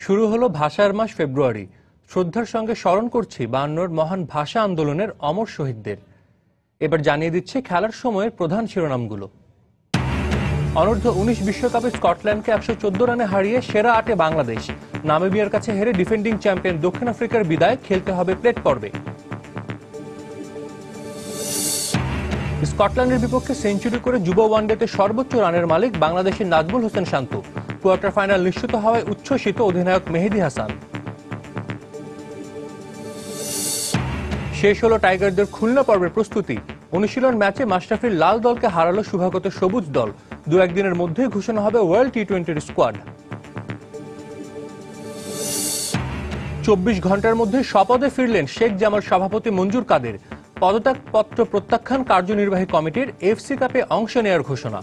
শুরু হলো ভাষার মাস ফেব্রুয়ারি। শ্রদ্ধার সঙ্গে স্মরণ করছি 52 মহান ভাষা আন্দোলনের অমর শহীদদের। এবার জানিয়ে দিচ্ছি খেলার সময়ের প্রধান শিরোনামগুলো। অনূর্ধ্ব 19 বিশ্বকাপে স্কটল্যান্ডকে 114 রানে হারিয়ে সেরা 8-এ বাংলাদেশ। নামিবিয়ার কাছে হেরে ডিফেন্ডিং চ্যাম্পিয়ন দক্ষিণ আফ্রিকার বিদায়, খেলতে হবে প্লেট পর্বে। স্কটল্যান্ডের বিপক্ষে সেঞ্চুরি করে যুব ওয়ানডেতে সর্বোচ্চ রানের মালিক বাংলাদেশের নাজমুল হোসেন শান্ত। কোয়ার্টার ফাইনাল নিশ্চিত হওয়ায় উচ্ছ্বসিত অধিনায়ক মেহেদী হাসান। শেষ হলো টাইগারদের খুলনা পর্বের প্রস্তুতি। অনুশীলন ম্যাচে মাশরাফির লাল দলকে হারালো শুভাগত সবুজ দল। 2-1 দিনের মধ্যেই ঘোষণা হবে ওয়ার্ল্ড টি-20 স্কোয়াড। 24 ঘন্টার মধ্যে স্বপদে ফিরলেন শেখ জামাল সভাপতি মঞ্জুর কাদের। পদত্যাগপত্র প্রত্যাখ্যান কার্যনির্বাহী কমিটির এফসি কাপে অংশ নেওয়ার ঘোষণা।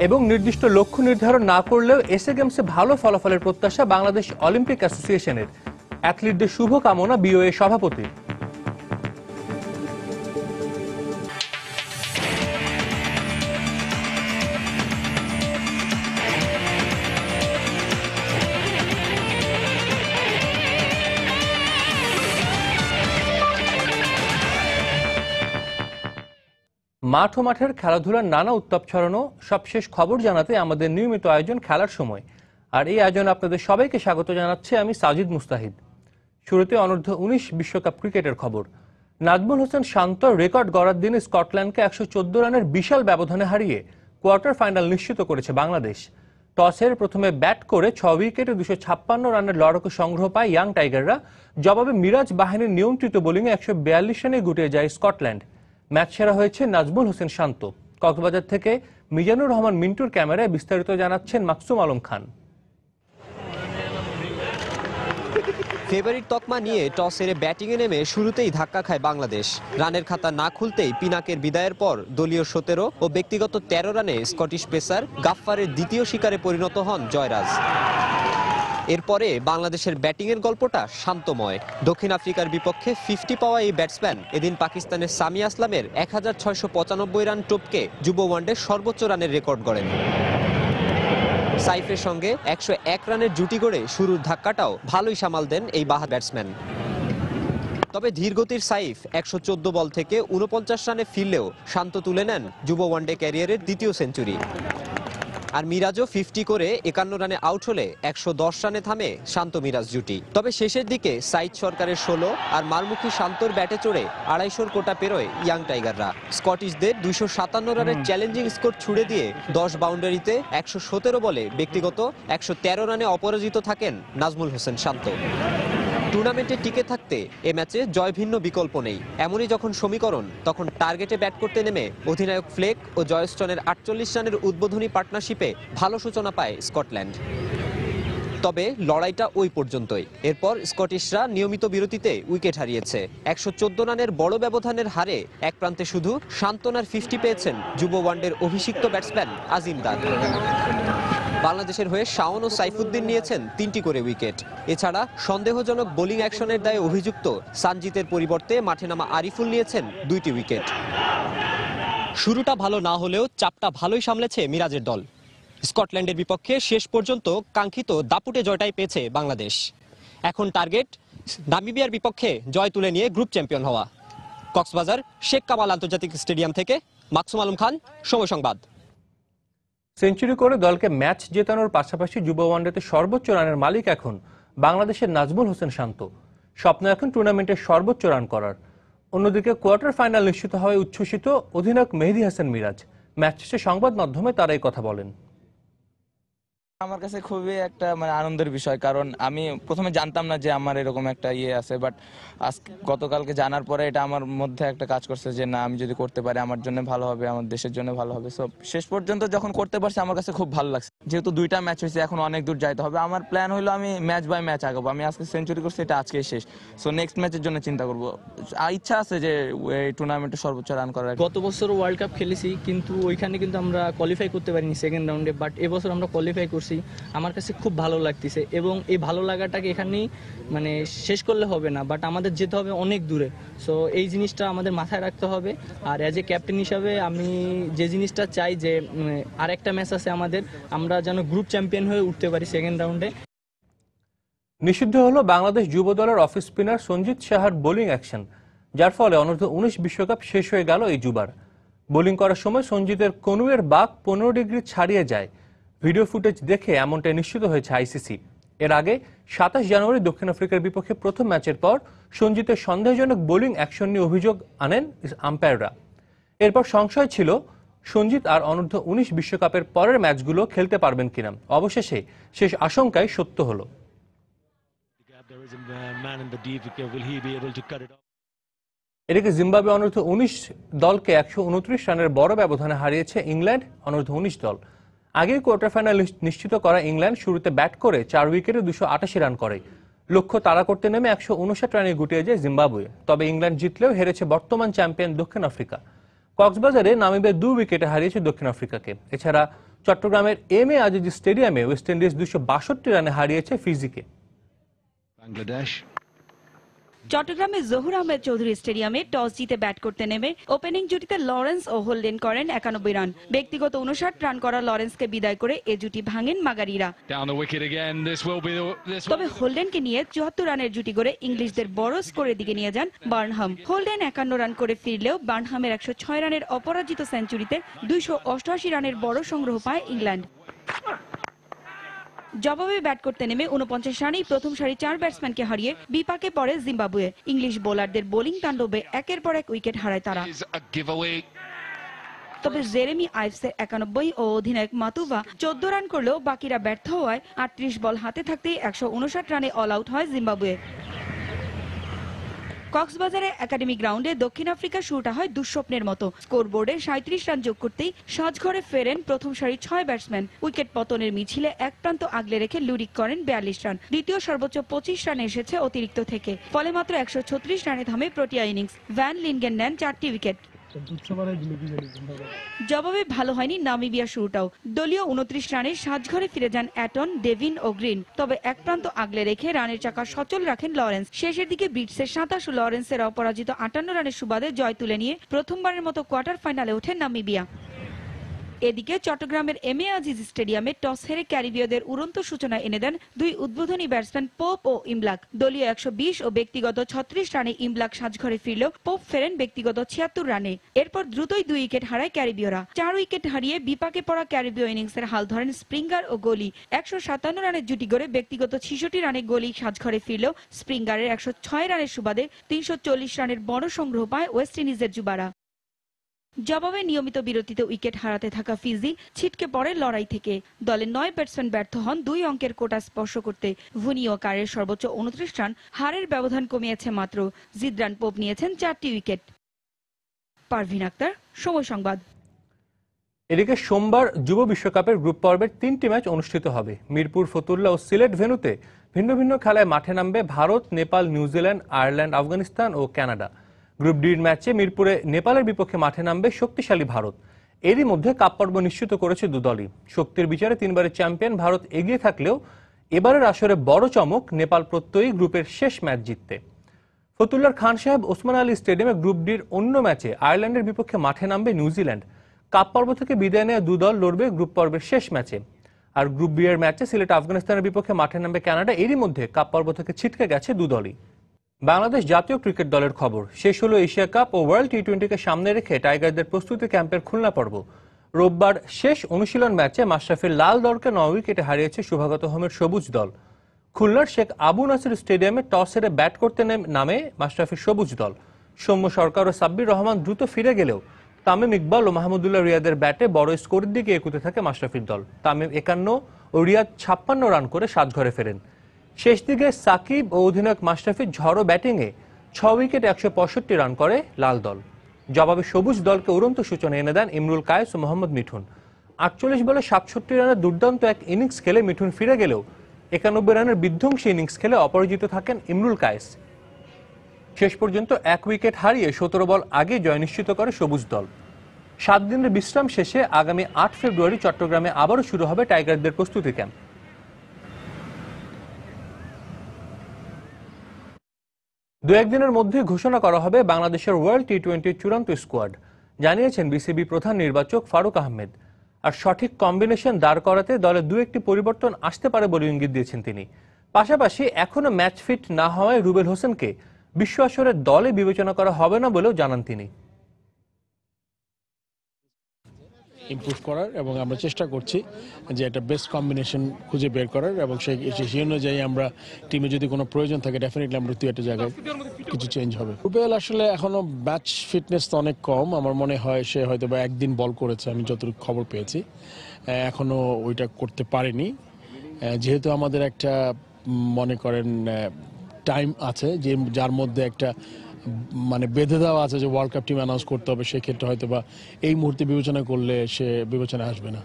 এবং নির্দিষ্ট লক্ষ্য নির্ধারণ না করলেও এসএ গেমসে ভালো ফলাফলের প্রত্যাশা বাংলাদেশ অলিম্পিক অ্যাসোসিয়েশনের। অ্যাথলিটদের শুভ কামনা বিওএ সভাপতি। মাঠ ও মাঠের খেলাধুলার নানা উত্তাপ ছড়ানো সবশেষ খবর জানাতে আমাদের নিয়মিত আয়োজন খেলার সময়। আর এই আয়োজনে আপনাদের সবাইকে স্বাগত জানাচ্ছি আমি সাজিদ মুস্তাহিদ। শুরুতে অনূর্ধ্ব 19 বিশ্বকাপ ক্রিকেটের খবর। নাজমুল হোসেন শান্ত রেকর্ড গড়ার দিনে স্কটল্যান্ডকে 114 রানের বিশাল ব্যবধানে হারিয়ে কোয়ার্টার ফাইনাল নিশ্চিত করেছে বাংলাদেশ। টসের প্রথমে ব্যাট করে 6 উইকেটে 256 রানের লড়াকু সংগ্রহ পায় ইয়াং টাইগাররা। জবাবে মিরাজ বাহিনীর নিয়ন্ত্রিত বোলিংয়ে 142 রানে গুটিয়ে যায় স্কটল্যান্ড। ম্যাচ সেরা হয়েছে নাজমুল হোসেন শান্ত। কক্সবাজার থেকে মিজানুর রহমান মিন্টুর ক্যামেরায় বিস্তারিত জানাচ্ছেন মাকসুম আলম খান। ফেভারিট তকমা নিয়ে টস হেরে ব্যাটিংয়ে নেমে শুরুতেই ধাক্কা খায় বাংলাদেশ। রানের খাতা না খুলতেই পিনাকের বিদায়ের পর দলীয় 17 ও ব্যক্তিগত 13 রানে স্কটিশ পেসার গাফফারের দ্বিতীয় শিকারে পরিণত হন জয়রাজ। এরপরে বাংলাদেশের ব্যাটিংয়ের গল্পটা শান্তময়। দক্ষিণ আফ্রিকার বিপক্ষে 50 পাওয়া এই ব্যাটসম্যান এদিন পাকিস্তানের সামি আসলামের 1695 রান টপকে যুব ওয়ানডে সর্বোচ্চ রানের রেকর্ড গড়েন। সাইফের সঙ্গে 101 রানের জুটি গড়ে শুরুর ধাক্কাটাও ভালোই সামাল দেন এই বাহাদুর ব্যাটসম্যান। তবে ধীরগতির সাইফ 114 বল থেকে 49 রানে ফিরলেও শান্ত তুলে নেন যুব ওয়ানডে ক্যারিয়ারের দ্বিতীয় সেঞ্চুরি। আর মিরাজও 50 করে 51 রানে আউট হলে 110 রানে থামে শান্ত মিরাজ জুটি। তবে শেষের দিকে সাইদ সরকারের 16 আর মারমুখী শান্তর ব্যাটে চড়ে 250 কোটা পেরোয় ইয়াং টাইগাররা। স্কটিশদের 257 রানের চ্যালেঞ্জিং স্কোর ছুড়ে দিয়ে 10 বাউন্ডারিতে 117 বলে ব্যক্তিগত 113 রানে অপরাজিত থাকেন নাজমুল হোসেন শান্ত। টুর্নামেন্টে টিকে থাকতে এ ম্যাচে জয় ভিন্ন বিকল্প নেই। এমনই যখন সমীকরণ, তখন টার্গেটে ব্যাট করতে নেমে অধিনায়ক ফ্লেক ও জয়স্টনের 48 রানের উদ্বোধনী পার্টনারশিপে ভালো সূচনা পায় স্কটল্যান্ড। তবে লড়াইটা ওই পর্যন্তই। এরপর স্কটিশরা নিয়মিত বিরতিতে উইকেট হারিয়েছে। 114 রানের বড় ব্যবধানের হারে এক প্রান্তে শুধু সান্ত্বনার 50 পেয়েছেন যুব ওয়ানডের অভিষিক্ত ব্যাটসম্যান আজিমদার। বাংলাদেশের হয়ে শাওন ও সাইফুদ্দিন নিয়েছেন 3টি করে উইকেট। এছাড়া সন্দেহজনক বোলিং অ্যাকশনের দায়ে অভিযুক্ত সানজিতের পরিবর্তে মাঠে নামা আরিফুল নিয়েছেন 2টি উইকেট। শুরুটা ভালো না হলেও চাপটা ভালোই সামলেছে মিরাজের দল। স্কটল্যান্ডের বিপক্ষে শেষ পর্যন্ত কাঙ্ক্ষিত দাপুটে জয়টাই পেয়েছে বাংলাদেশ। এখন টার্গেট নামিবিয়ার বিপক্ষে জয় তুলে নিয়ে গ্রুপ চ্যাম্পিয়ন হওয়া। কক্সবাজার শেখ কামাল আন্তর্জাতিক স্টেডিয়াম থেকে মাকসুম আলম খান, সময় সংবাদ। সেঞ্চুরি করে দলকে ম্যাচ জেতানোর পাশাপাশি যুব ওয়ানডেতে সর্বোচ্চ রানের মালিক এখন বাংলাদেশের নাজমুল হোসেন শান্ত। স্বপ্ন এখন টুর্নামেন্টের সর্বোচ্চ রান করার। অন্যদিকে কোয়ার্টার ফাইনাল নিশ্চিত হওয়ায় উচ্ছ্বসিত অধিনায়ক মেহেদী হাসান মিরাজ। ম্যাচ শেষে সংবাদ মাধ্যমে তারা এই কথা বলেন। আমার কাছে খুবই একটা আনন্দের বিষয়, কারণ আমি প্রথমে জানতাম না যে আমার এরকম একটা আছে, বাট গতকালকে জানার পরে এটা আমার মধ্যে একটা কাজ করছে যে না, আমি যদি করতে পারি আমার জন্য ভালো হবে, আমার দেশের জন্য ভালো হবে। সো শেষ পর্যন্ত যখন করতে পারছি আমার কাছে খুব ভালো লাগছে। যেহেতু 2টা ম্যাচ হয়েছে, এখন অনেক দূর যাইতে হবে। আমার প্ল্যান হলো আমি ম্যাচ বাই ম্যাচ আগাবো। আমি আজকে সেঞ্চুরি করছি, এটা আজকেই শেষ। সো নেক্সট ম্যাচের জন্য চিন্তা করবো। ইচ্ছা আছে যে এই টুর্নামেন্টে সর্বোচ্চ রান করার। গত বছর ওয়ার্ল্ড কাপ খেলেছি, কিন্তু ওইখানে কিন্তু আমরা কোয়ালিফাই করতে পারিনি সেকেন্ড রাউন্ডে, বাট এবছর আমরা কোয়ালিফাই করছি। আমার কাছে খুব ভালো লাগতেছে এবং এই ভালো লাগাটাকে এখানেই শেষ করলে হবে না, বাট আমাদের যেতে হবে অনেক দূরে। সো এই জিনিসটা আমাদের মাথায় রাখতে হবে। আর অ্যাজ এ ক্যাপ্টেন হিসাবে আমি যে জিনিসটা চাই যে আরেকটা ম্যাচ আছে আমাদের, আমরা যেন গ্রুপ চ্যাম্পিয়ন হয়ে উঠতে পারি সেকেন্ড রাউন্ডে। নিষিদ্ধ হলো বাংলাদেশ যুব দলের অফ স্পিনার সঞ্জিত সাহার বোলিং অ্যাকশন, যার ফলে অনূর্ধ্ব 19 বিশ্বকাপ শেষ হয়ে গেল এই যুবার। বোলিং করার সময় সঞ্জিতের কনুয়ের বাঁক 15 ডিগ্রি ছাড়িয়ে যায়। ভিডিও ফুটেজ দেখে এমনটাই নিশ্চিত হয়েছে আইসিসি। এর আগে 27 জানুয়ারি দক্ষিণ আফ্রিকার বিপক্ষে প্রথম ম্যাচের পর সঞ্জিতের সন্দেহজনক বোলিং অ্যাকশন নিয়ে অভিযোগ আনেন আম্পায়াররা। এরপর সংশয় ছিল সঞ্জিত আর অনূর্ধ্ব 19 বিশ্বকাপের পরের ম্যাচগুলো খেলতে পারবেন কিনা। অবশেষে শেষ আশঙ্কাই সত্য হলো। এদিকে জিম্বাবুয়ে অনূর্ধ্ব 19 দলকে 129 রানের বড় ব্যবধানে হারিয়েছে ইংল্যান্ড অনূর্ধ্ব 19 দল। আগেই কোয়ার্টার ফাইনাল নিশ্চিত করা ইংল্যান্ড শুরুতে ব্যাট করে 4 উইকেটে 288 রান করে। লক্ষ্য তাড়া করতে নেমে 159 রানে গুটিয়ে যায় জিম্বাবুয়ে। তবে ইংল্যান্ড জিতলেও হেরেছে বর্তমান চ্যাম্পিয়ন দক্ষিণ আফ্রিকা। কক্সবাজারে নামিবিয়া 2 উইকেটে হারিয়েছে দক্ষিণ আফ্রিকাকে। এছাড়া চট্টগ্রামের এম.এ. আজিজ স্টেডিয়ামে ওয়েস্ট ইন্ডিজ 262 রানে হারিয়েছে ফিজিকে। চট্টগ্রামে জহুর আহমেদ চৌধুরী স্টেডিয়ামে টস জিতে ব্যাট করতে নেমে ওপেনিং জুটিতে লরেন্স ও হোল্ডেন করেন 91 রান। ব্যক্তিগত 59 রান করা লরেন্সকে বিদায় করে এ জুটি ভাঙেন মাগারিরা। তবে হোল্ডেনকে নিয়ে 74 রানের জুটি গড়ে ইংলিশদের বড় স্কোরের দিকে নিয়ে যান বার্নহাম। হোল্ডেন 51 রান করে ফিরলেও বার্নহামের 106 রানের অপরাজিত সেঞ্চুরিতে 288 রানের বড় সংগ্রহ পায় ইংল্যান্ড। জবাবে ব্যাট করতে নেমে 49 রানেই প্রথম সারি 4 ব্যাটসম্যানকে হারিয়ে বিপাকে পড়ে জিম্বাবুয়ে। ইংলিশ বোলারদের বোলিং তাণ্ডবে একের পর এক উইকেট হারায় তারা। তবে জেরেমি আইভসের 91 ও অধিনায়ক মাতুভা 14 রান করলেও বাকিরা ব্যর্থ হওয়ায় 38 বল হাতে থাকতেই 159 রানে অল আউট হয় জিম্বাবুয়ে। কক্সবাজারে একাডেমি গ্রাউন্ডে দক্ষিণ আফ্রিকার শুরুটা হয় দুঃস্বপ্নের মতো। স্কোরবোর্ডে 37 রান যোগ করতেই সাজঘরে ফেরেন প্রথম সারি 6 ব্যাটসম্যান। উইকেট পতনের মিছিলে এক প্রান্ত আগলে রেখে লুডিক করেন 42 রান। দ্বিতীয় সর্বোচ্চ 25 রান এসেছে অতিরিক্ত থেকে, ফলে মাত্র 136 রানে থামে প্রোটিয়া ইনিংস। ভ্যান লিনগেন নেন 4টি উইকেট। জবাবে ভালো হয়নি নামিবিয়া শুরুটাও। দলীয় 29 রানে সাজঘরে ফিরে যান অ্যাটন, ডেভিন ও গ্রিন। তবে এক প্রান্ত আগলে রেখে রানের চাকা সচল রাখেন লরেন্স। শেষের দিকে ব্রিটসের 27 ও লরেন্সের অপরাজিত 58 রানের সুবাদে জয় তুলে নিয়ে প্রথমবারের মতো কোয়ার্টার ফাইনালে ওঠেন নামিবিয়া। এদিকে চট্টগ্রামের এম.এ. আজিজ স্টেডিয়ামে টস হেরে ক্যারিবীয়দের উড়ন্ত সূচনা এনে দেন দুই উদ্বোধনী ব্যাটসম্যান পোপ ও ইমলাক। দলীয় 120 ও ব্যক্তিগত 36 রানে ইমলাক সাজঘরে ফিরলেও পোপ ফেরেন ব্যক্তিগত 76 রানে। এরপর দ্রুতই 2 উইকেট হারায় ক্যারিবীয়রা। 4 উইকেট হারিয়ে বিপাকে পড়া ক্যারিবীয় ইনিংসের হাল ধরেন স্প্রিঙ্গার ও গলি। 157 রানের জুটি গড়ে ব্যক্তিগত 66 রানে গলি সাজঘরে ফিরলেও স্প্রিঙ্গারের 106 রানের সুবাদে 340 রানের বড় সংগ্রহ পায় ওয়েস্ট ইন্ডিজের যুবারা। জবাবে নিয়মিত বিরতিতে উইকেট হারাতে থাকা ফিজি ছিটকে পড়ে লড়াই থেকে। দলের 9 ব্যাটসম্যান ব্যর্থ হন 2 অঙ্কের কোটা স্পর্শ করতে। ভুনি ও কারের সর্বোচ্চ 29 রান, হারের ব্যবধান কমিয়েছে মাত্র। জিদ্রান পোপ নিয়েছেন 4টি উইকেট। পারভিন আক্তার, সময় সংবাদ। এদিকে সোমবার যুব বিশ্বকাপের গ্রুপ পর্বের 3টি ম্যাচ অনুষ্ঠিত হবে। মিরপুর, ফতুল্লা ও সিলেট ভেন্যুতে ভিন্ন ভিন্ন খেলায় মাঠে নামবে ভারত, নেপাল, নিউজিল্যান্ড, আয়ারল্যান্ড, আফগানিস্তান ও কানাডা। গ্রুপ ডির ম্যাচে মিরপুরে নেপালের বিপক্ষে মাঠে নামবে শক্তিশালী ভারত। এরই মধ্যে কাপ পর্ব নিশ্চিত করেছে দুদলই। শক্তির বিচারে 3বারের চ্যাম্পিয়ন ভারত এগিয়ে থাকলেও এবারের আসরে বড় চমক নেপাল প্রত্যয়ী গ্রুপের শেষ ম্যাচ জিততে। ফতুল্লার খান সাহেব ওসমান আলী স্টেডিয়ামে গ্রুপ ডির অন্য ম্যাচে আয়ারল্যান্ডের বিপক্ষে মাঠে নামবে নিউজিল্যান্ড। কাপ পর্ব থেকে বিদায় নেওয়া দুদল লড়বে গ্রুপ পর্বের শেষ ম্যাচে। আর গ্রুপ বি এর ম্যাচে সিলেট আফগানিস্তানের বিপক্ষে মাঠে নামবে কানাডা। এরই মধ্যে কাপ পর্ব থেকে ছিটকে গেছে দুদলই। বাংলাদেশ জাতীয় ক্রিকেট দলের খবর। শেষ হলো এশিয়া কাপ ও ওয়ার্ল্ড টি-20কে সামনে রেখে টাইগারদের প্রস্তুতি ক্যাম্পের খুলনা পর্ব। রোববার শেষ অনুশীলন ম্যাচে মাশরাফির লাল দলকে 9 উইকেটে হারিয়েছে শুভাগত হোমের সবুজ দল। খুলনার শেখ আবু নাসির স্টেডিয়ামে টস হেরে ব্যাট করতে নামে মাশরাফির সবুজ দল। সৌম্য সরকার ও সাব্বির রহমান দ্রুত ফিরে গেলেও তামিম ইকবাল ও মাহমুদুল্লাহ রিয়াদের ব্যাটে বড় স্কোরের দিকে এগোতে থাকে মাশরাফির দল। তামিম 51 ও রিয়াদ 56 রান করে সাজঘরে ফেরেন। শেষ দিকে সাকিব ও অধিনায়ক মাশরাফির ঝড়ো ব্যাটিংয়ে 6 উইকেটে 165 রান করে লাল দল। জবাবে সবুজ দলকে উড়ন্ত সূচনা এনে দেন ইমরুল কায়েস ও মোহাম্মদ মিঠুন। 48 বলে 67 রানের দুর্দান্ত এক ইনিংস খেলে মিঠুন ফিরে গেলেও 91 রানের বিধ্বংসী ইনিংস খেলে অপরাজিত থাকেন ইমরুল কায়েস। শেষ পর্যন্ত 1 উইকেট হারিয়ে 17 বল আগে জয় নিশ্চিত করে সবুজ দল। 7 দিনের বিশ্রাম শেষে আগামী 8 ফেব্রুয়ারি চট্টগ্রামে আবারও শুরু হবে টাইগারদের প্রস্তুতি ক্যাম্প। দু একদিনের মধ্যে ঘোষণা করা হবে বাংলাদেশের ওয়ার্ল্ড টি-20 চূড়ান্ত স্কোয়াড, জানিয়েছেন বিসিবি প্রধান নির্বাচক ফারুক আহমেদ। আর সঠিক কম্বিনেশন দাঁড় করাতে দলে 2-1টি পরিবর্তন আসতে পারে বলে ইঙ্গিত দিয়েছেন তিনি। পাশাপাশি এখনো ম্যাচ ফিট না হওয়ায় রুবেল হোসেনকে বিশ্ব আসরের দলে বিবেচনা করা হবে না বলেও জানান তিনি। ইমপ্রুভ করার এবং আমরা চেষ্টা করছি যে একটা বেস্ট কম্বিনেশন খুঁজে বের করার এবং সেই অনুযায়ী আমরা টিমে যদি কোনো প্রয়োজন থাকে ডেফিনেটলি আমরা দুই একটা জায়গায় কিছু চেঞ্জ হবে। রুবেল আসলে এখনো ম্যাচ ফিটনেস তো অনেক কম, আমার মনে হয় সে হয়তো বা একদিন বল করেছে আমি যতটুকু খবর পেয়েছি, এখনো ওইটা করতে পারেনি। যেহেতু আমাদের একটা মনে করেন টাইম আছে যে যার মধ্যে একটা মানে বেঁধে দেওয়া আছে যে ওয়ার্ল্ড কাপ টিম অ্যানাউন্স করতে হবে, সেক্ষেত্রে হয়তো বা এই মুহূর্তে বিবেচনা করলে সে বিবেচনা আসবে না।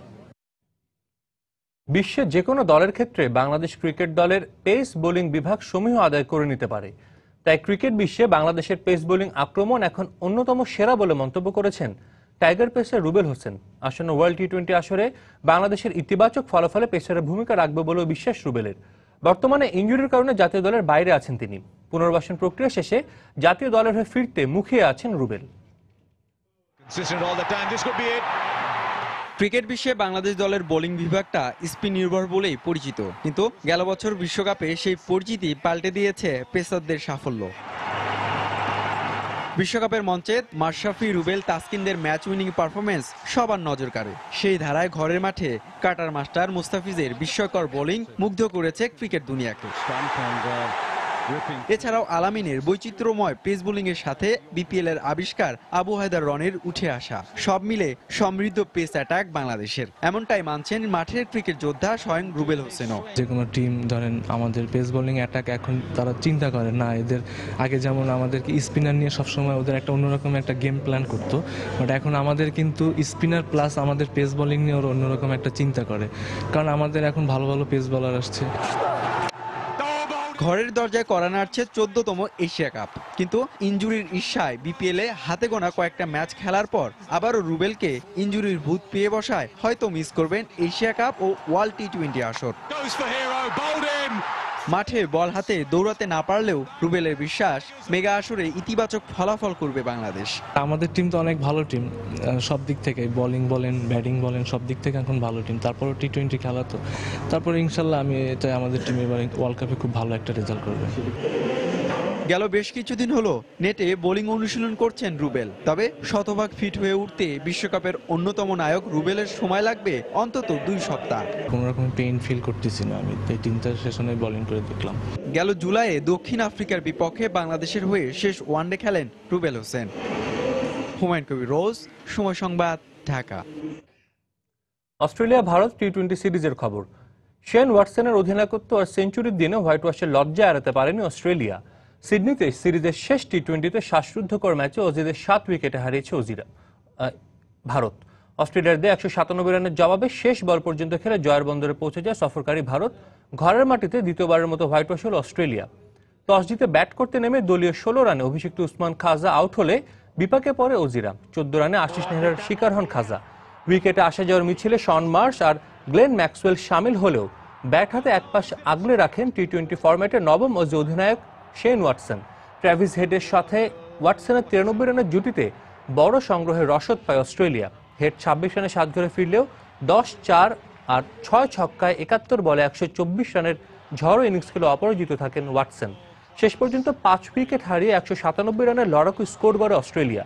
বিশ্বের যে কোনো দলের ক্ষেত্রে বাংলাদেশ ক্রিকেট দলের পেস বোলিং বিভাগ সমীহ আদায় করে নিতে পারে। তাই ক্রিকেট বিশ্বে বাংলাদেশের পেস বোলিং আক্রমণ এখন অন্যতম সেরা বলে মন্তব্য করেছেন টাইগার পেসার রুবেল হোসেন। আসন্ন ওয়ার্ল্ড টি-20 আসরে বাংলাদেশের ইতিবাচক ফলাফলে পেসারের ভূমিকা রাখবে বলেও বিশ্বাস রুবেলের। বর্তমানে ইনজুরির কারণে জাতীয় দলের বাইরে আছেন তিনি। পুনর্বাসন প্রক্রিয়া শেষে জাতীয় দলের হয়ে ফিরতে মুখিয়ে আছেন রুবেল। ক্রিকেট বিশ্বে বাংলাদেশ দলের বোলিং বিভাগটা স্পিন নির্ভর বলেই পরিচিত, কিন্তু গেল বছর বিশ্বকাপে সেই পরিচিতি পাল্টে দিয়েছে পেসারদের সাফল্য। বিশ্বকাপের মঞ্চে মাশরাফি, রুবেল, তাসকিনদের ম্যাচ উইনিং পারফরমেন্স সবার নজর কাড়ে। সেই ধারায় ঘরের মাঠে কাটার মাস্টার মুস্তাফিজের বিস্ময়কর বোলিং মুগ্ধ করেছে ক্রিকেট দুনিয়াকে। এছাড়াও আলামিনের বৈচিত্র্যময় পেস বোলিং এর সাথে বিপিএল এর আবিষ্কার আবু হায়দার রনের উঠে আসা, সব মিলে সমৃদ্ধ পেস অ্যাটাক বাংলাদেশের, এমনটাই মানছেন মাঠের ক্রিকেট যোদ্ধা স্বয়ং রুবেল হোসেনও। যে কোনো টিম ধরেন আমাদের পেস বোলিং অ্যাটাক এখন তারা চিন্তা করে না, এদের আগে যেমন আমাদেরকে স্পিনার নিয়ে সবসময় ওদের একটা অন্যরকম একটা গেম প্ল্যান করতো, বাট এখন আমাদের কিন্তু স্পিনার প্লাস আমাদের পেস বোলিং নিয়ে ওরা অন্যরকম একটা চিন্তা করে, কারণ আমাদের এখন ভালো ভালো পেস বোলার আসছে। ঘরের দরজায় করা নাড়ছে 14তম এশিয়া কাপ, কিন্তু ইনজুরির ঈর্ষায় বিপিএল এ হাতে গোনা কয়েকটা ম্যাচ খেলার পর আবারও রুবেলকে ইনজুরির ভূত পেয়ে বসায় হয়তো মিস করবেন এশিয়া কাপ ও ওয়ার্ল্ড টি-20 আসর। মাঠে বল হাতে দৌড়াতে না পারলেও রুবেলের বিশ্বাস মেগা আসরে ইতিবাচক ফলাফল করবে বাংলাদেশ। আমাদের টিম তো অনেক ভালো টিম, সব দিক থেকে বোলিং বলেন ব্যাটিং বলেন সব দিক থেকে এখন ভালো টিম। তারপরও টি-20 খেলা তো, তারপরে ইনশাল্লাহ আমি চাই আমাদের টিম এবার ওয়ার্ল্ড কাপে খুব ভালো একটা রেজাল্ট করবে। গেল বেশ কিছুদিন হলো নেটে বোলিং অনুশীলন করছেন রুবেল, তবে শতভাগ ফিট হয়ে উঠতে বিশ্বকাপের অন্যতম নায়ক রুবেলের সময় লাগবে অন্তত 2 সপ্তাহ। কোনো রকম পেইন ফিল করতেছি না, আমি এই 3টা সেশনে বোলিং করে দেখলাম। গেল জুলাইয়ে দক্ষিণ আফ্রিকার বিপক্ষে বাংলাদেশের হয়ে শেষ ওয়ানডে খেলেন রুবেল হোসেন। হুমায়ুন কবির রোজ, সময় সংবাদ, ঢাকা। অস্ট্রেলিয়া ভারত টি-20 সিরিজের খবর। শেন ওয়াটসনের অধিনায়কত্ব আর সেঞ্চুরির দিনে হোয়াইট ওয়াশের লজ্জা এড়াতে পারেনি অস্ট্রেলিয়া। সিডনিতে সিরিজের শেষ টি-20তে শ্বাসরুদ্ধকর ম্যাচে অজিদের 7 উইকেটে হারিয়েছে ভারত। অস্ট্রেলিয়ার দিয়ে 197 রানের জবাবে শেষ বল পর্যন্ত খেলে জয়ের বন্দরে পৌঁছে যায় সফরকারী ভারত। ঘরের মাটিতে দ্বিতীয়বারের মতো হোয়াইট ওয়াশ হল অস্ট্রেলিয়া। টস জিতে ব্যাট করতে নেমে দলীয় 16 রানে অভিষিক্ত উসমান খাজা আউট হলে বিপাকে পড়ে অজিরা। 14 রানে আশিস নেহরার শিকার হন খাজা। উইকেটে আসা যাওয়ার মিছিলে শন মার্শ আর গ্লেন ম্যাক্সওয়েল সামিল হলেও ব্যাট হাতে একপাশ আগলে রাখেন টি-20 ফরম্যাটের নবম অজি অধিনায়ক শেন ওয়াটসন। ট্র্যাভিস হেডের সাথে ওয়াটসনের 93 রানের জুটিতে বড় সংগ্রহের রসদ পায় অস্ট্রেলিয়া। হেড 26 রানে 7 ঘরে ফিরলেও 10-4 আর 6 ছক্কায় 71 বলে 124 রানের ঝড়ো ইনিংস খেলে অপরাজিত থাকেন ওয়াটসন। শেষ পর্যন্ত 5 উইকেট হারিয়ে 197 রানের লড়াকু স্কোর করে অস্ট্রেলিয়া।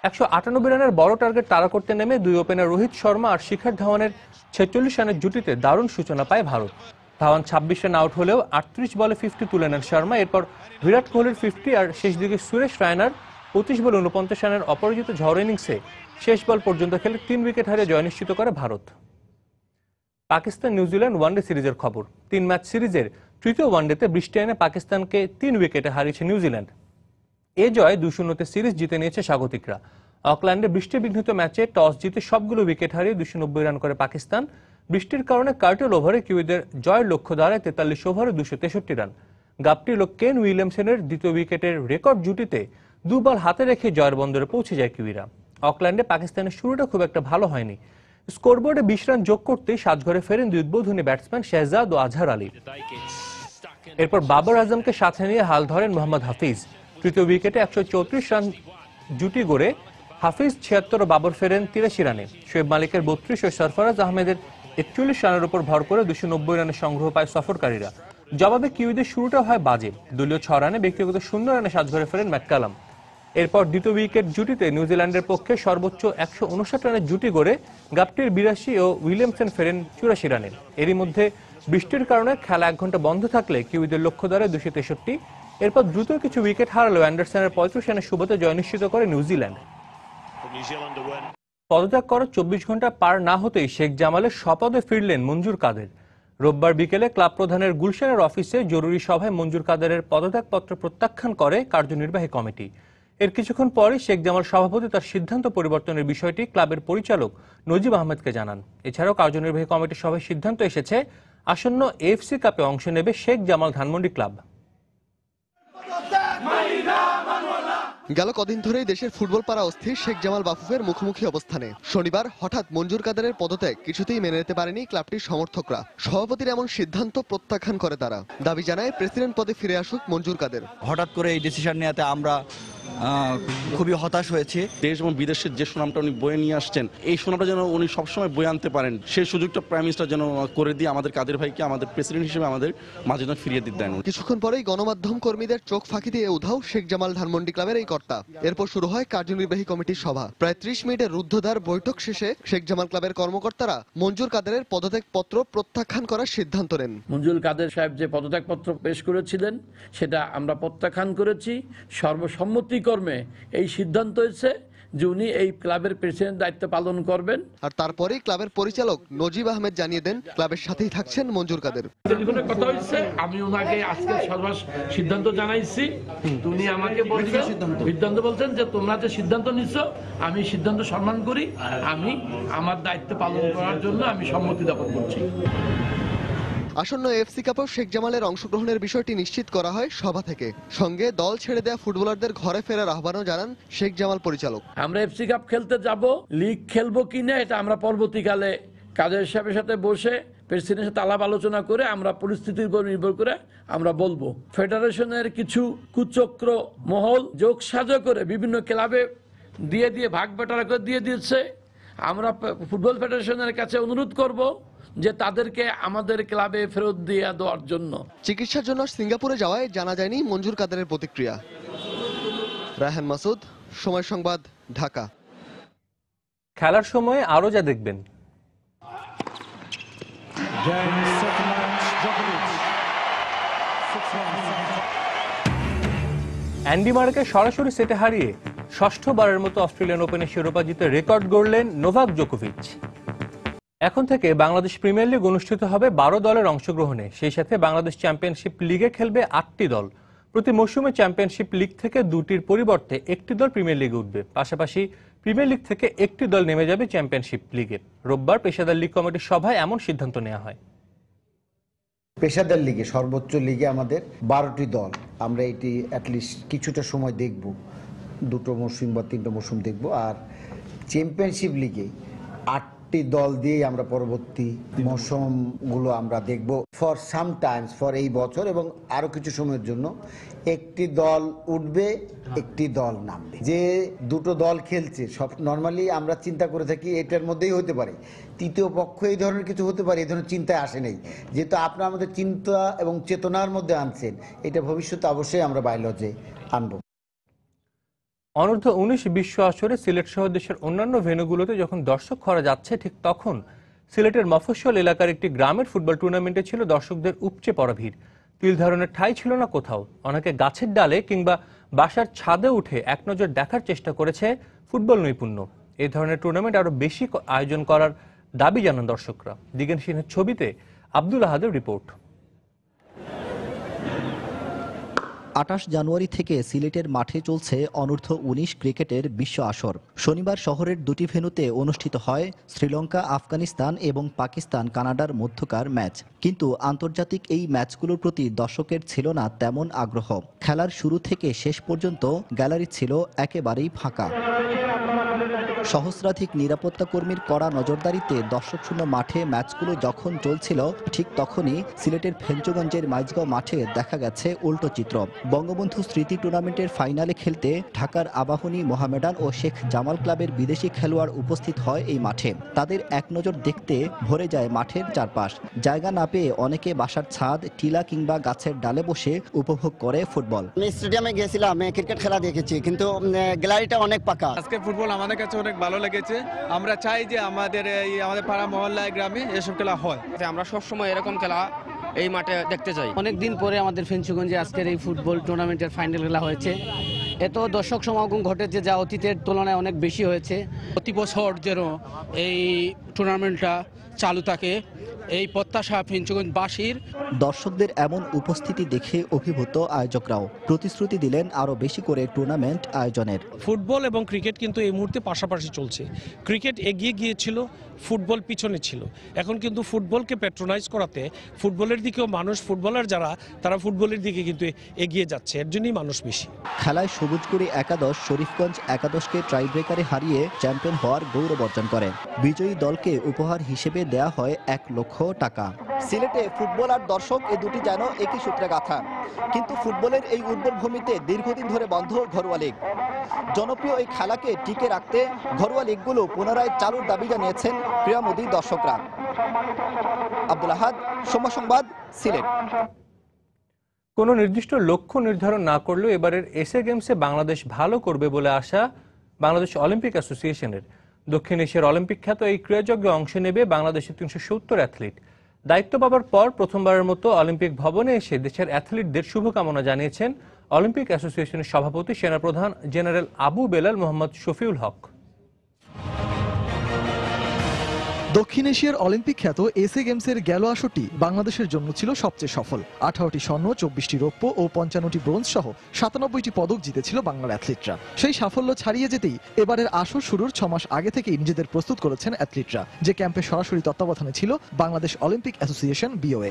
198 রানের বড় টার্গেট তাড়া করতে নেমে 2 ওপেনার রোহিত শর্মা আর শিখর ধাওয়ানের 46 রানের জুটিতে দারুণ সূচনা পায় ভারত। ধাওয়ান 26 রান আউট হলেও 38 বলে 50 তুলে নেন শর্মা। এরপর বিরাট কোহলির 50 আর শেষ দিকে সুরেশ রায়নার 25 বলে 49 রানের অপরাজিত ঝড় ইনিংসে শেষ বল পর্যন্ত খেলে 3 উইকেট হারিয়ে জয় নিশ্চিত করে ভারত। পাকিস্তান নিউজিল্যান্ড ওয়ানডে সিরিজের খবর। 3 ম্যাচ সিরিজের তৃতীয় ওয়ানডেতে বৃষ্টি এনে পাকিস্তানকে 3 উইকেটে হারিয়েছে নিউজিল্যান্ড। এ জয় 2-0 সিরিজ জিতে নিয়েছে স্বাগতিকরা। অকল্যান্ডে বৃষ্টিবিঘ্নিত ম্যাচে টস জিতে সবগুলো উইকেট হারিয়ে 290 রান করে পাকিস্তান। বৃষ্টির কারণে কার্টেল ওভারে কিউইদের জয়ের লক্ষ্য দাঁড়ায় 43 ওভারে 263 রান। গাপটিল ও কেন উইলিয়ামসনের দ্বিতীয় উইকেটের রেকর্ড জুটিতে 2 বল হাতে রেখে জয়ের বন্দরে পৌঁছে যায় কিউইরা। অকল্যান্ডে পাকিস্তানের শুরুটা খুব একটা ভালো হয়নি। স্কোরবোর্ডে 20 রান যোগ করতেই 7 ঘরে ফেরেন 2 উদ্বোধনী ব্যাটসম্যান শেহজাদ ও আজহার আলী। এরপর বাবর আজমকে সাথে নিয়ে হাল ধরেন মোহাম্মদ হাফিজ। তৃতীয় উইকেটে 134 রান জুটি গড়ে হাফিজ 76 ও বাবর ফেরেন 83 রানে। শোয়েব মালিকের 32 ও সরফরাজ আহমেদের 41 রানের উপর ভর করে 290 রানের সংগ্রহ পায় সফরকারীরা। জবাবে কিউইদের শুরুটা হয় বাজে। দলীয় 6 রানে ব্যক্তিগত 0 রানে সাজঘরে ফেরেন ম্যাককালাম। এরপর দ্বিতীয় উইকেট জুটিতে নিউজিল্যান্ডের পক্ষে সর্বোচ্চ 159 রানের জুটি গড়ে গাপটির 82 ও উইলিয়ামসন ফেরেন 84 রানে। এরই মধ্যে বৃষ্টির কারণে খেলা 1 ঘন্টা বন্ধ থাকলে কিউইদের লক্ষ্য ধরে 263। এরপর দ্রুত কিছু উইকেট হারালেও অ্যান্ডারসনের 35 রানের সুবাদে জয় নিশ্চিত করে নিউজিল্যান্ড। পদত্যাগ করার 24 ঘন্টা পার না হতেই শেখ জামালের শপথে ফিরলেন মঞ্জুর কাদের। রোববার বিকেলে ক্লাব প্রধানের গুলশানের অফিসে জরুরি সভায় মঞ্জুর কাদেরের পদত্যাগপত্র প্রত্যাখ্যান করে কার্যনির্বাহী কমিটি। এর কিছুক্ষণ পরে শেখ জামাল সভাপতি তার সিদ্ধান্ত পরিবর্তনের বিষয়টি ক্লাবের পরিচালক নজিব আহমেদকে জানান। এছাড়াও কার্যনির্বাহী কমিটির সভায় সিদ্ধান্ত এসেছে আসন্ন এএফসি কাপে অংশ নেবে শেখ জামাল ধানমন্ডি ক্লাব। গেল কদিন ধরেই দেশের ফুটবল পাড়া অস্থির শেখ জামাল বাফুফের মুখোমুখি অবস্থানে। শনিবার হঠাৎ মঞ্জুর কাদেরের পদত্যাগ কিছুতেই মেনে নিতে পারেনি ক্লাবটির সমর্থকরা। সভাপতির এমন সিদ্ধান্ত প্রত্যাখ্যান করে তারা। দাবি জানায় প্রেসিডেন্ট পদে ফিরে আসুক মঞ্জুর কাদের। হঠাৎ করে এই ডিসিশন নেওয়াতে আমরা খুবই হতাশ হয়েছি। দেশ এবং বিদেশের যে সুনামটা উনি বয়ে নিয়ে আসছেন, এই সুনামটা যেন উনি সবসময় বয়ে আনতে পারেন, সেই সুযোগটা প্রাইম মিনিস্টার যেন করে দিয়ে আমাদের কাদের ভাইকে আমাদের প্রেসিডেন্ট হিসেবে আমাদের মাঝে যেন ফিরিয়ে দিতে দেন। কিছুক্ষণ পরেই গণমাধ্যম কর্মীদের চোখ ফাঁকি দিয়ে উধাও শেখ জামাল ধানমন্ডি ক্লাবের এই কর্তা। এরপর শুরু হয় কার্যনির্বাহী কমিটির সভা। প্রায় 30 মিনিটের রুদ্ধদ্বার বৈঠক শেষে শেখ জামাল ক্লাবের কর্মকর্তারা মঞ্জুর কাদেরের পদত্যাগপত্র প্রত্যাখ্যান করার সিদ্ধান্ত নেন। মঞ্জুর কাদের সাহেব যে পদত্যাগপত্র পেশ করেছিলেন সেটা আমরা প্রত্যাখ্যান করেছি। সর্বসম্মতিক্রমে এই সিদ্ধান্ত হয়েছে যে উনি এই ক্লাবের প্রেসিডেন্ট দায়িত্ব পালন করবেন। আর তারপরেই ক্লাবের পরিচালক নজিব আহমেদ জানিয়ে দেন ক্লাবের সাথেই থাকছেন মঞ্জুর কাদের। টেলিফোনে কথা হয়েছে, আমি ওনাকে আজকে সিদ্ধান্ত জানাইছি। উনি আমাকে বলছেন সিদ্ধান্ত বলছেন যে তোমরা যে সিদ্ধান্ত নিচ্ছ আমি সিদ্ধান্ত সম্মান করি, আমি আমার দায়িত্ব পালন করার জন্য আমি সম্মতি জ্ঞাপন করছি। আসন্ন এএফসি কাপেও শেখ জামালের অংশগ্রহণের বিষয়টি নিশ্চিত করা হয় সভা থেকে। সঙ্গে দল ছেড়ে দেওয়া ফুটবলারদের ঘরে ফেরার আহ্বানও জানান শেখ জামাল পরিচালক। আমরা এফসি কাপ খেলতে যাব, লিগ খেলবো কিনা এটা আমরা পরবর্তীকালে কাদের সাহেবের সাথে বসে প্রেসিডেন্টের সাথে আলাপ আলোচনা করে আমরা পরিস্থিতির উপর নির্ভর করে আমরা বলবো। ফেডারেশনের কিছু কুচক্র মহল যোগ সাজ করে বিভিন্ন ক্লাবে দিয়ে ভাগ বাটারা করে দিয়ে দিয়েছে। আমরা ফুটবল ফেডারেশনের কাছে অনুরোধ করব যে তাদেরকে আমাদের ক্লাবে ফেরত দিয়ে দেওয়ার জন্য। চিকিৎসার জন্য সিঙ্গাপুরে যাওয়ায় জানা যায়নি মঞ্জুর কাদেরের প্রতিক্রিয়া। রায়হান মাসুদ, সময় সংবাদ, ঢাকা। খেলার সময় আরো যা দেখবেন। অ্যান্ডি মার্কে সরাসরি সেটে হারিয়ে ষষ্ঠবারের মতো অস্ট্রেলিয়ান ওপেনের শিরোপা জিতে রেকর্ড গড়লেন নোভাক জোকোভিচ। এখন থেকে বাংলাদেশ প্রিমিয়ার লিগ অনুষ্ঠিত হবে 12 দলের অংশগ্রহণে। সেই সাথে বাংলাদেশ চ্যাম্পিয়নশিপ লিগে খেলবে 8টি দল। প্রতি মৌসুমে চ্যাম্পিয়নশিপ লিগ থেকে 2টির পরিবর্তে 1টি দল প্রিমিয়ার লিগে উঠবে। পাশাপাশি প্রিমিয়ার লিগ থেকে 1টি দল নেমে যাবে চ্যাম্পিয়নশিপ লিগে। রোববার পেশাদার লিগ কমিটির সভায় এমন সিদ্ধান্ত নেওয়া হয়। পেশাদার লিগে সর্বোচ্চ লিগে আমাদের 12টি দল, আমরা এটি অ্যাটলিস্ট কিছুটা সময় দেখব, 2টো মৌসুম বা 3টো মৌসুম দেখব। আর চ্যাম্পিয়নশিপ লিগে 8টি দল দিয়েই আমরা পরবর্তী মৌসুমগুলো আমরা দেখব ফর সাম টাইমস, ফর এই বছর এবং আরও কিছু সময়ের জন্য। একটি দল উঠবে, একটি দল নামবে। যে 2টো দল খেলছে সব নর্মালি আমরা চিন্তা করে থাকি এটার মধ্যেই হতে পারে, তৃতীয় পক্ষ এই ধরনের কিছু হতে পারে, এই ধরনের চিন্তায় আসে নেই। যেহেতু আপনারা আমাদের চিন্তা এবং চেতনার মধ্যে আনছেন, এটা ভবিষ্যতে অবশ্যই আমরা বায়োলজে আনবো। অনূর্ধ্ব 19 বিশ্ব আসরে সিলেট সহ দেশের অন্যান্য ভেন্যুগুলোতে যখন দর্শক খরা যাচ্ছে, ঠিক তখন সিলেটের মফস্বল এলাকার একটি গ্রামের ফুটবল টুর্নামেন্টে ছিল দর্শকদের উপচে পড়া ভিড়। তিল ধারণের ঠাঁই ছিল না কোথাও। অনেকে গাছের ডালে কিংবা বাসার ছাদে উঠে এক নজর দেখার চেষ্টা করেছে ফুটবল নৈপুণ্য। এই ধরনের টুর্নামেন্ট আরো বেশি আয়োজন করার দাবি জানান দর্শকরা। দিগেন সিংহের ছবিতে আব্দুল আহাদের রিপোর্ট। 28 জানুয়ারি থেকে সিলেটের মাঠে চলছে অনূর্ধ্ব 19 ক্রিকেটের বিশ্ব আসর। শনিবার শহরের 2টি ভেন্যুতে অনুষ্ঠিত হয় শ্রীলঙ্কা, আফগানিস্তান এবং পাকিস্তান কানাডার মধ্যকার ম্যাচ। কিন্তু আন্তর্জাতিক এই ম্যাচগুলোর প্রতি দর্শকের ছিল না তেমন আগ্রহ। খেলার শুরু থেকে শেষ পর্যন্ত গ্যালারি ছিল একেবারেই ফাঁকা। সহস্রাধিক নিরাপত্তা কর্মীর কড়া নজরদারিতে দর্শকশূন্য মাঠে ম্যাচগুলো যখন চলছিল ঠিক তখনই সিলেটের ফেঞ্চুগঞ্জের মাইজগাঁও মাঠে দেখা গেছে উল্টো চিত্র। বঙ্গবন্ধু স্মৃতি টুর্নামেন্টের ফাইনালে খেলতে ঢাকার আবাহনী, মোহামেডান ও শেখ জামাল ক্লাবের বিদেশি খেলোয়াড় উপস্থিত হয় এই মাঠে। তাদের এক নজর দেখতে ভরে যায় মাঠের চারপাশ। জায়গা না পেয়ে অনেকে বাসার ছাদ, টিলা কিংবা গাছের ডালে বসে উপভোগ করে ফুটবল। আমি স্টেডিয়ামে গেছিলাম, ক্রিকেট খেলা দেখেছি, কিন্তু গ্যালারিটা অনেক পাকা। আজকে ফুটবল আমাদের কাছে অনেক ভালো লেগেছে। আমরা চাই যে আমাদের পাড়া মহল্লায় গ্রামে এসব খেলা হয়। আমরা সবসময় এরকম খেলা এই মাঠে দেখতে চাই। অনেকদিন পরে আমাদের ফেঞ্চুগঞ্জে আজকের এই ফুটবল টুর্নামেন্টের ফাইনাল খেলা হয়েছে। এত দর্শক সমাগম ঘটেছে যা অতীতের তুলনায় অনেক বেশি হয়েছে। প্রতি বছর যেন এই টুর্নামেন্টটা চালু থাকে, এই প্রত্যাশা ফেঞ্চুগঞ্জবাসীর। দর্শকদের এমন উপস্থিতি দেখে অভিভূত আয়োজকরাও প্রতিশ্রুতি দিলেন আরও বেশি করে টুর্নামেন্ট আয়োজনের। ফুটবল এবং ক্রিকেট কিন্তু এই মুহূর্তে পাশাপাশি চলছে। ক্রিকেট এগিয়ে গিয়েছিল, ফুটবল পিছনে ছিল। এখন কিন্তু ফুটবলকে প্যাট্রোনাইজ করাতে ফুটবলের দিকেও মানুষ, ফুটবলার যারা তারা ফুটবলের দিকে কিন্তু এগিয়ে যাচ্ছে, এর জন্যই মানুষ বেশি। খেলায় সবুজগুড়ি একাদশ শরীফগঞ্জ একাদশকে ট্রাইব্রেকারে হারিয়ে চ্যাম্পিয়ন হওয়ার গৌরব অর্জন করে। বিজয়ী দলকে উপহার হিসেবে দেয়া হয় 1 লক্ষ টাকা। সিলেটে ফুটবল আর দর্শক এ দুটি যেন একই সূত্রে গাঁথা। কিন্তু ফুটবলের এই উর্বর ভূমিতে দীর্ঘদিন ধরে বন্ধ ঘরোয়া লীগ। জনপ্রিয় এই খেলাকে টিকে রাখতে ঘরোয়া লীগগুলো পুনরায় চালুর দাবি জানিয়েছেন ক্রীড়ামোদী দর্শকরা। আব্দুল আহাদ, সময় সংবাদ, সিলেট। কোনো নির্দিষ্ট লক্ষ্য নির্ধারণ না করলেও এবারের এশিয়া গেমসে বাংলাদেশ ভালো করবে বলে আশা বাংলাদেশ অলিম্পিক অ্যাসোসিয়েশনের। দক্ষিণ এশিয়ার অলিম্পিক খ্যাত এই ক্রীড়াযজ্ঞে অংশ নেবে বাংলাদেশের 370 অ্যাথলিট। দায়িত্ব পাওয়ার পর প্রথমবারের মতো অলিম্পিক ভবনে এসে দেশের অ্যাথলিটদের শুভকামনা জানিয়েছেন অলিম্পিক অ্যাসোসিয়েশনের সভাপতি, সেনাপ্রধান জেনারেল আবু বেলাল মোহাম্মদ শফিউল হক। দক্ষিণ এশিয়ার অলিম্পিক খ্যাত এশিয়া গেমসের গেল আসরটি বাংলাদেশের জন্য ছিল সবচেয়ে সফল। 18টি স্বর্ণ, 24টি রৌপ্য ও 55টি ব্রোঞ্জ সহ 97টি পদক জিতেছিল বাংলার অ্যাথলিটরা। সেই সাফল্য ছাড়িয়ে যেতেই এবারের আসর শুরুর 6 মাস আগে থেকেই নিজেদের প্রস্তুত করেছেন অ্যাথলিটরা, যে ক্যাম্পে সরাসরি তত্ত্বাবধানে ছিল বাংলাদেশ অলিম্পিক অ্যাসোসিয়েশন BOA।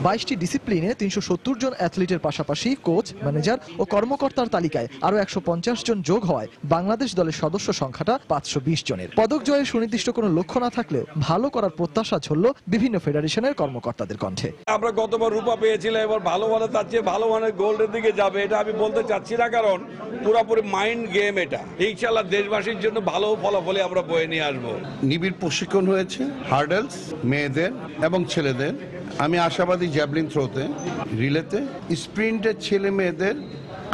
22টি ডিসিপ্লিনে 370 জন অ্যাথলিটের পাশাপাশি কোচ, ম্যানেজার ও কর্মকর্তার তালিকায় আরও 150 জন যোগ হওয়ায় বাংলাদেশ দলের সদস্য সংখ্যাটা 520 জনের। পদক জয়ের সুনির্দিষ্ট কোনো লক্ষ্য না থাকলেও ভালো করার প্রত্যাশা ঝরল বিভিন্ন ফেডারেশনের কর্মকর্তাদের কণ্ঠে। আমরা গতবার রূপা পেয়েছিলাম, এবার ভালো মানের তার চেয়ে ভালো মানের গোল্ডের দিকে যাবে, এটা আমি বলতে চাচ্ছি না, কারণ পুরোপুরি মাইন্ড গেম এটা। ইনশাআল্লাহ দেশবাসীর জন্য ভালো ফলাফলে আমরা বয়ে নিয়ে আসবো। নিবিড় প্রশিক্ষণ হয়েছে হার্ডেলস মেয়েদের এবং ছেলেদের। আমি আশাবাদী জ্যাভলিন থ্রোতে, রিলেতে, স্প্রিন্টের ছেলে মেয়েদের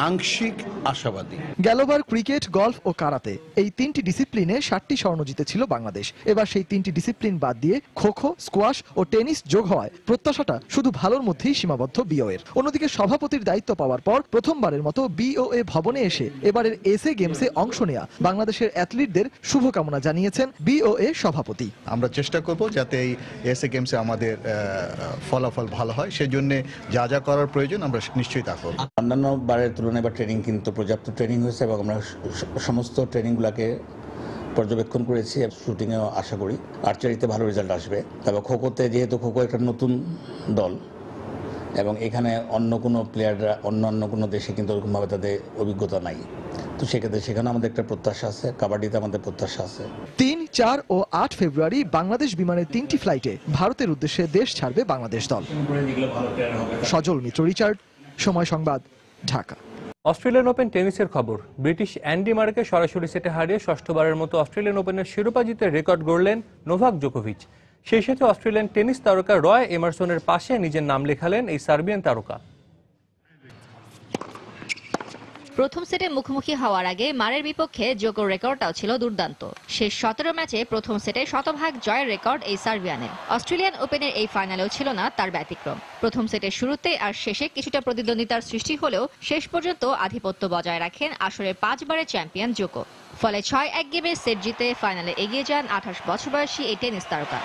আংশিক আশাবাদী। গেলবার ক্রিকেট, গলফ ও কারাতে এই 3টি ডিসিপ্লিনে 60টি স্বর্ণ জিতেছিল বাংলাদেশ। এবার সেই 3টি ডিসিপ্লিন বাদ দিয়ে খো-খো, স্কোয়াশ ও টেনিস যোগ হওয়ায় প্রত্যাশাটা শুধু ভালোর মধ্যেই সীমাবদ্ধ BOA-র। অন্যদিকে সভাপতির দায়িত্ব পাওয়ার পর প্রথমবারের মতো BOA ভবনে এসে এবারের এশিয়া গেমসে অংশ নেয়া বাংলাদেশের অ্যাথলিটদের শুভকামনা জানিয়েছেন BOA সভাপতি। আমরা চেষ্টা করব যাতে এই এশিয়া গেমসে আমাদের ফলাফল ভালো হয়, সেজন্য যা যা করার প্রয়োজন আমরা নিশ্চয়ই তা করব। অন্যান্য বারের তুলনায় বা ট্রেনিং কিন্তু পর্যাপ্ত ট্রেনিং হয়েছে এবং আমরা সমস্ত ট্রেনিংগুলোকে পর্যবেক্ষণ করেছি। শুটিংয়েও আশা করি আর্চারিতে ভালো রেজাল্ট আসবে। তবে খোখোতে যেহেতু খোখো একটা নতুন দল এবং এখানে অন্য কোনো প্লেয়াররা অন্য কোনো দেশে কিন্তু ওরকমভাবে তাদের অভিজ্ঞতা নাই, তো সেক্ষেত্রে সেখানে আমাদের একটা প্রত্যাশা আছে। কাবাডিতে আমাদের প্রত্যাশা আছে। 3, 4 ও 8 ফেব্রুয়ারি বাংলাদেশ বিমানের 3টি ফ্লাইটে ভারতের উদ্দেশ্যে দেশ ছাড়বে বাংলাদেশ দল। সজল মিত্র, রিচার্ড, সময় সংবাদ, ঢাকা। অস্ট্রেলিয়ান ওপেন টেনিসের খবর। ব্রিটিশ অ্যান্ডি মার্কে সরাসরি সেটে হারিয়ে ষষ্ঠবারের মতো অস্ট্রেলিয়ান ওপেনের শিরোপা জিতে রেকর্ড গড়লেন নোভাক জোকোভিচ। সেই সাথে অস্ট্রেলিয়ান টেনিস তারকা রয় এমারসনের পাশে নিজের নাম লেখালেন এই সার্বিয়ান তারকা। প্রথম সেটে মুখোমুখি হওয়ার আগে মারের বিপক্ষে জোকোর রেকর্ডটাও ছিল দুর্দান্ত। শেষ 17 ম্যাচে প্রথম সেটে শতভাগ জয়ের রেকর্ড এই সার্বিয়ানের। অস্ট্রেলিয়ান ওপেনের এই ফাইনালেও ছিল না তার ব্যতিক্রম। প্রথম সেটের শুরুতে আর শেষে কিছুটা প্রতিদ্বন্দ্বিতার সৃষ্টি হলেও শেষ পর্যন্ত আধিপত্য বজায় রাখেন আসরের 5 বারের চ্যাম্পিয়ন জোকো। ফলে 6-1 গেমে সেট জিতে ফাইনালে এগিয়ে যান 28 বছর বয়সী এই টেনিস তারকা।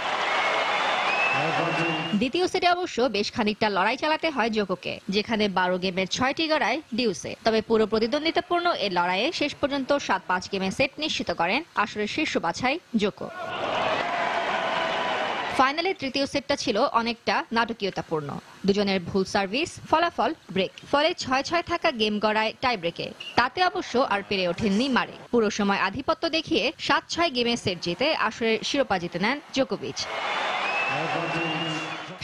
দ্বিতীয় সেটে অবশ্য বেশ খানিকটা লড়াই চালাতে হয় জোকোকে, যেখানে 12 গেমের 6টি গড়ায় ডিউসে। তবে পুরো প্রতিদ্বন্দ্বিতাপূর্ণ এই লড়াইয়ে শেষ পর্যন্ত 7-5 গেমে সেট নিশ্চিত করেন আসরের শীর্ষ বাছাই জোকো। ফাইনালের তৃতীয় সেটটা ছিল অনেকটা নাটকীয়তাপূর্ণ। দুজনের ভুল সার্ভিস, ফলাফল ব্রেক, ফলে 6-6 থাকা গেম গড়ায় টাই ব্রেকে। তাতে অবশ্য আর পেরে ওঠেননি মারে। পুরো সময় আধিপত্য দেখিয়ে 7-6 গেমের সেট জিতে আসরের শিরোপা জিতে নেন জোকোভিচ।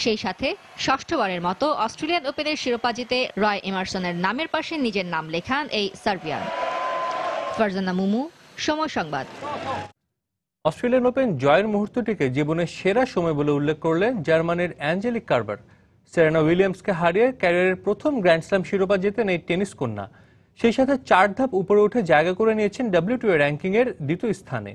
সেই সাথে ষষ্ঠবারের মতো অস্ট্রেলিয়ান ওপেনের শিরোপা জিতে রয় এমারসনের নামের পাশে নিজের নাম লেখান এই সার্বিয়ান। ফারজানা মুমু, সময় সংবাদ। অস্ট্রেলিয়ান ওপেন জয়ের মুহূর্তটিকে জীবনের সেরা সময় বলে উল্লেখ করলেন জার্মানির অ্যাঞ্জেলিক কার্বার। সেরেনা উইলিয়ামসকে হারিয়ে ক্যারিয়ারের প্রথম গ্র্যান্ড স্ল্যাম শিরোপা জেতেন এই টেনিস কন্যা। সেই সাথে 4 ধাপ উপরে উঠে জায়গা করে নিয়েছেন WTA র্যাঙ্কিংয়ের দ্বিতীয় স্থানে।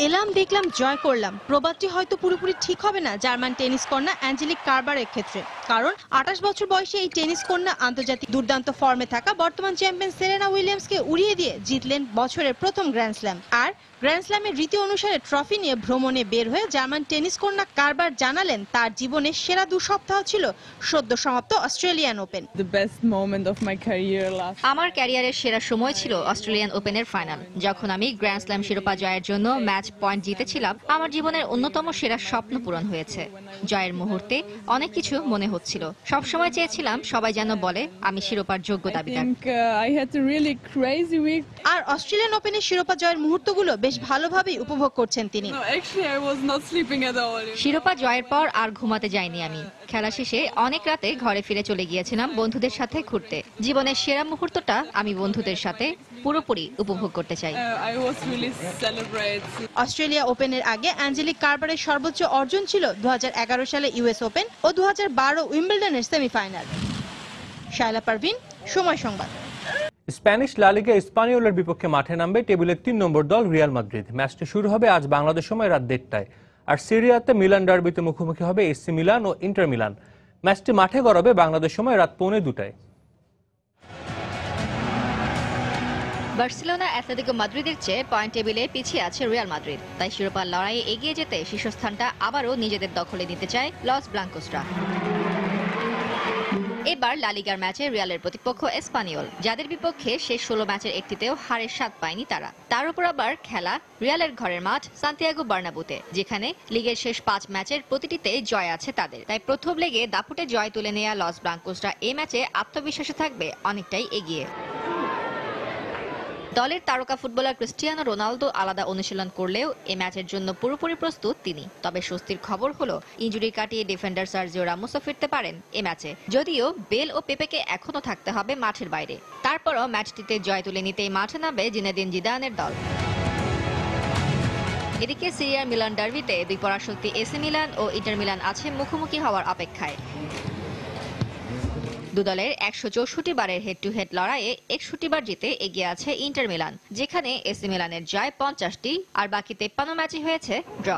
এলাম, দেখলাম, জয় করলাম। প্রবাদটি হয়তো পুরোপুরি ঠিক হবে না জার্মান টেনিস কন্যা অ্যাঞ্জেলিক কার্বারের ক্ষেত্রে, কারণ 28 বছর বয়সে এই টেনিস কন্যা আন্তর্জাতিক দুর্দান্ত ফর্মে থাকা বর্তমান চ্যাম্পিয়ন সেরেনা উইলিয়ামসকে উড়িয়ে দিয়ে জিতলেন বছরের প্রথম গ্র্যান্ড স্ল্যাম। আর গ্র্যান্ড স্ল্যামের রীতি অনুসারে ট্রফি নিয়ে ভ্রমণে বের হয়ে জার্মান টেনিস কন্যা কার্বার জানালেন তার জীবনের সেরা 2 সপ্তাহ ছিল সদ্য সমাপ্ত অস্ট্রেলিয়ান ওপেন। আমার ক্যারিয়ারের সেরা সময় ছিল অস্ট্রেলিয়ান ওপেনের ফাইনাল। যখন আমি গ্র্যান্ড স্ল্যাম শিরোপা জয়ের জন্য ম্যাচ পয়েন্ট জিতেছিলাম, আমার জীবনের অন্যতম সেরা স্বপ্ন পূরণ হয়েছে। জয়ের মুহূর্তে অনেক কিছু মনে হচ্ছিল। সবসময় চেয়েছিলাম সবাই যেন বলে আমি শিরোপার যোগ্য দাবিদার। আর অস্ট্রেলিয়ান ওপেনের শিরোপা জয়ের মুহূর্তগুলো বেশ ভালোভাবেই উপভোগ করছেন তিনি। শিরোপা জয়ের পর আর ঘুমাতে যাইনি আমি। খেলা শেষে অনেক রাতে ঘরে ফিরে চলে গিয়েছিলাম বন্ধুদের সাথে ঘুরতে। জীবনের সেরা মুহূর্তটা আমি বন্ধুদের সাথে পুরোপুরি উপভোগ করতে চাই। অস্ট্রেলিয়া ওপেনের আগে অ্যাঞ্জেলিক কার্বারের সর্বোচ্চ অর্জন ছিল 2011 সালে ইউএস ওপেন ও 2012 উইম্বলডনের সেমিফাইনাল। শায়লা পারভিন, সময় সংবাদ। স্প্যানিশ লা লিগা স্পানিওলের বিপক্ষে মাঠে নামবে টেবিলের 3 নম্বর দল রিয়াল মাদ্রিদ। ম্যাচটি শুরু হবে আজ বাংলাদেশ সময় রাত 1টায়। আর সিরিয়াতে মিলান ডার্বিতে মুখোমুখি হবে এসি মিলান ও ইন্টার মিলান। ম্যাচটি মাঠে গড়াবে বাংলাদেশ সময় রাত 1:45টায়। বার্সেলোনা অ্যাটলেটিকো মাদ্রিদের চেয়ে পয়েন্ট টেবিলে পিছিয়ে আছে রিয়াল মাদ্রিদ। তাই শিরোপার লড়াইয়ে এগিয়ে যেতে শীর্ষস্থানটা আবারও নিজেদের দখলে নিতে চায় লস ব্লাঙ্কোসরা। এবার লা লিগার ম্যাচে রিয়ালের প্রতিপক্ষ এসপানিওল, যাদের বিপক্ষে শেষ 16 ম্যাচের একটিতেও হারের স্বাদ পায়নি তারা। তার উপর আবার খেলা রিয়ালের ঘরের মাঠ সান্তিয়াগো বার্নাবুতে, যেখানে লিগের শেষ 5 ম্যাচের প্রতিটিতে জয় আছে তাদের। তাই প্রথম লেগে দাপুটে জয় তুলে নেওয়া লস ব্লাঙ্কোসরা এই ম্যাচে আত্মবিশ্বাসে থাকবে অনেকটাই এগিয়ে। দলের তারকা ফুটবলার ক্রিস্টিয়ানো রোনালদো আলাদা অনুশীলন করলেও এ ম্যাচের জন্য পুরোপুরি প্রস্তুত তিনি। তবে স্বস্তির খবর হলো ইনজুরি কাটিয়ে ডিফেন্ডার সার্জিও রামোসও ফিরতে পারেন এ ম্যাচে, যদিও বেল ও পেপেকে এখনো থাকতে হবে মাঠের বাইরে। তারপরও ম্যাচটিতে জয় তুলে নিতেই মাঠে নামবে জিনেদিন জিদানের দল। এদিকে সিরিয়ার মিলান ডার্বিতে 2 পরাশক্তি এসি মিলান ও ইন্টার মিলান আছে মুখোমুখি হওয়ার অপেক্ষায়। দুদলের 164 বারের হেড টু হেড লড়াইয়ে 61 বার জিতে এগিয়ে আছে ইন্টার মিলান, যেখানে এসি মিলানের জয় 50টি আর বাকি 53 ম্যাচই হয়েছে ড্র।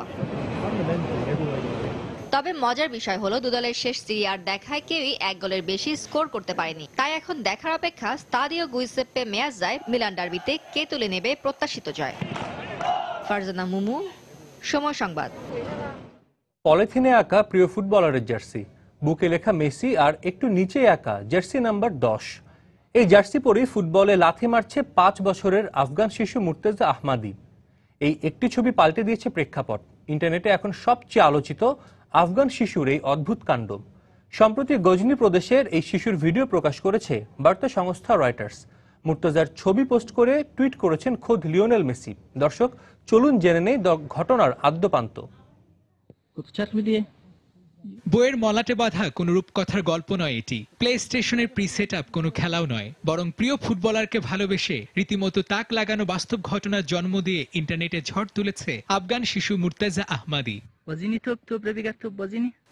তবে মজার বিষয় হলো দুদলের শেষ সিরিয়ার দেখায় কেউই 1 গোলের বেশি স্কোর করতে পারেনি। তাই এখন দেখার অপেক্ষা স্তাদিও গুইসেপ্পে মেয়াজ্জায় মিলান ডার্বিতে কে তুলে নেবে প্রত্যাশিত জয়। ফারজানা মুমু, সময় সংবাদ। পলিথিনে আঁকা প্রিয় ফুটবলারের জার্সি, বুকে লেখা মেসি আর একটু নিচে আঁকা জার্সি নাম্বার 10। এই জার্সি পরেই ফুটবলে লাথি মারছে 5 বছরের আফগান শিশু মুর্তেজা আহমাদি। এই একটি ছবি পাল্টে দিয়েছে প্রেক্ষাপট। ইন্টারনেটে এখন সবচেয়ে আলোচিত আফগান শিশুর এই অদ্ভুত কাণ্ড। সম্প্রতি গজনি প্রদেশের এই শিশুর ভিডিও প্রকাশ করেছে বার্তা সংস্থা রয়টার্স। মুর্তেজার ছবি পোস্ট করে টুইট করেছেন খোদ লিওনেল মেসি। দর্শক, চলুন জেনে নেই ঘটনার আদ্যপান্ত। বইয়ের মলাটে বাঁধা কোন রূপকথার গল্প নয় এটি। প্লে স্টেশনের প্রি সেট আপ কোনো খেলাও নয়, বরং প্রিয় ফুটবলারকে ভালোবেসে রীতিমতো তাক লাগানো বাস্তব ঘটনার জন্ম দিয়ে ইন্টারনেটে ঝড় তুলেছে আফগান শিশু মুর্তেজা আহমাদি।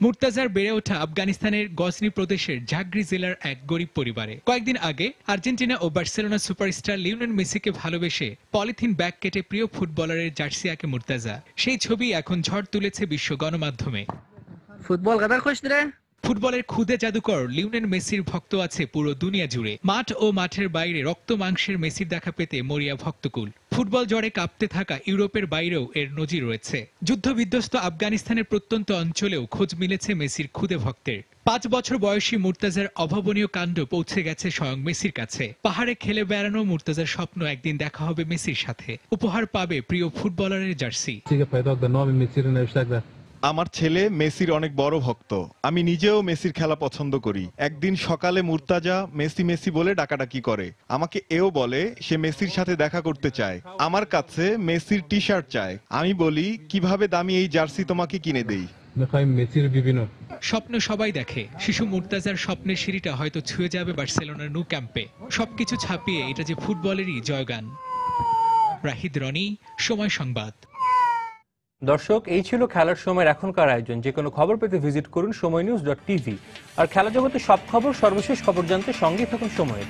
মুর্তেজার বেড়ে ওঠা আফগানিস্তানের গজনি প্রদেশের জাগরি জেলার এক গরিব পরিবারে। কয়েকদিন আগে আর্জেন্টিনা ও বার্সেলোনা সুপারস্টার লিওনেল মেসিকে ভালোবেসে পলিথিন ব্যাগ কেটে প্রিয় ফুটবলারের জার্সি আঁকে মুর্তেজা। সেই ছবি এখন ঝড় তুলেছে বিশ্ব গণমাধ্যমে। ফুটবল কাদার খুশ রে ফুটবলের খুদে জাদুকর লিওনেল মেসির ভক্ত আছে পুরো দুনিয়া জুড়ে। মাঠ ও মাঠের বাইরে রক্ত মাংসের মেসির দেখা পেতে মরিয়া ভক্তকুল। ফুটবল জ্বরে কাঁপতে থাকা ইউরোপের বাইরেও এর নজির রয়েছে। যুদ্ধবিধ্বস্ত আফগানিস্তানের প্রত্যন্ত অঞ্চলেও খোঁজ মিলেছে মেসির খুদে ভক্তের। 5 বছর বয়সী মুর্তাজার অভাবনীয় কাণ্ড পৌঁছে গেছে স্বয়ং মেসির কাছে। পাহাড়ে খেলে বেড়ানো মুর্তাজার স্বপ্ন একদিন দেখা হবে মেসির সাথে। উপহার পাবে প্রিয় ফুটবলারের জার্সি। আমার ছেলে মেসির অনেক বড় ভক্ত। আমি নিজেও মেসির খেলা পছন্দ করি। একদিন সকালে মুর্তাজা মেসি মেসি বলে ডাকাডাকি করে। আমাকে এও বলে সে মেসির সাথে দেখা করতে চায়। আমার কাছে মেসির টি শার্ট চায়। আমি বলি কিভাবে দামি এই জার্সি তোমাকে কিনে দেই। স্বপ্ন সবাই দেখে। শিশু মুর্তাজার স্বপ্নের সিঁড়িটা হয়তো ছুঁয়ে যাবে বার্সেলোনার নু ক্যাম্পে। সবকিছু ছাপিয়ে এটা যে ফুটবলেরই জয়গান। রাহিদ রনি, সময় সংবাদ। দর্শক, এই ছিল খেলার সময়ের এখনকার আয়োজন। যে কোনো খবর পেতে ভিজিট করুন সময়নিউজ.tv। আর খেলা জগতে সব খবর, সর্বশেষ খবর জানতে সঙ্গে থাকুন সময়ের।